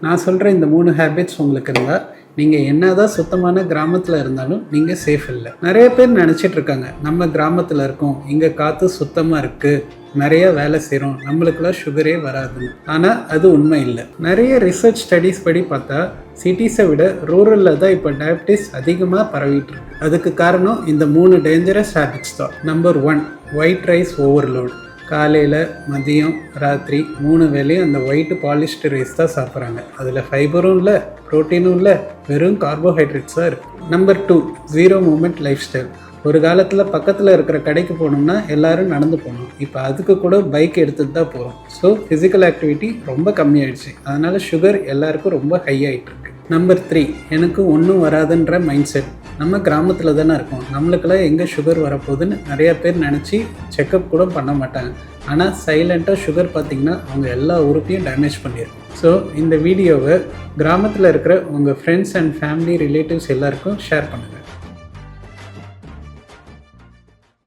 நான் சொல்கிற இந்த 3 ஹேபிட்ஸ் உங்களுக்கு இருந்தால் நீங்கள் என்னதான் சுத்தமான கிராமத்தில் இருந்தாலும் நீங்கள் சேஃப் இல்லை. நிறைய பேர் நினச்சிட்டு இருக்காங்க, நம்ம கிராமத்தில் இருக்கோம், இங்கே காற்று சுத்தமாக இருக்குது, நிறைய வேலை செய்கிறோம், நம்மளுக்கெல்லாம் சுகரே வராதுன்னு. ஆனால் அது உண்மை இல்லை. நிறைய ரிசர்ச் ஸ்டடீஸ் படி பார்த்தா சிட்டிஸை விட ரூரலில் தான் இப்போ டயபிட்டிஸ் அதிகமாக பரவிட்டு இருக்கு. அதுக்கு காரணம் இந்த 3 டேஞ்சரஸ் ஹேபிட்ஸ் தான். Number 1, white rice overload. காலையில், மதியம், ராத்திரி 3 வேளையும் அந்த ஒயிட் பாலிஷ்டு ரைஸ் தான் சாப்பிட்றாங்க. அதில் ஃபைபரும் இல்லை, ப்ரோட்டீனும் இல்லை, வெறும் கார்போஹைட்ரேட்ஸாக இருக்குது. Number 2, zero moment lifestyle. ஒரு காலத்தில் பக்கத்தில் இருக்கிற கடைக்கு போகணும்னா எல்லோரும் நடந்து போகணும், இப்போ அதுக்கு கூட பைக் எடுத்துகிட்டு தான் போகிறோம். ஸோ ஃபிசிக்கல் ஆக்டிவிட்டி ரொம்ப கம்மியாயிடுச்சு, அதனால் சுகர் எல்லாருக்கும் ரொம்ப ஹை ஆகிட்டு இருக்கு. நம்பர் 3, எனக்கு ஒன்றும் வராதுன்ற மைண்ட் செட். நம்ம கிராமத்தில் தானே இருக்கோம், நம்மளுக்கெல்லாம் எங்கே சுகர் வரப்போகுதுன்னு நிறையா பேர் நினச்சி செக்கப் கூட பண்ண மாட்டாங்க. ஆனால் சைலண்ட்டாக சுகர் பார்த்திங்கன்னா அவங்க எல்லா உறுப்பையும் டேமேஜ் பண்ணியிருக்கும். ஸோ இந்த வீடியோவை கிராமத்தில் இருக்கிற உங்கள் ஃப்ரெண்ட்ஸ் அண்ட் ஃபேமிலி ரிலேட்டிவ்ஸ் எல்லாருக்கும் ஷேர் பண்ணுங்கள்.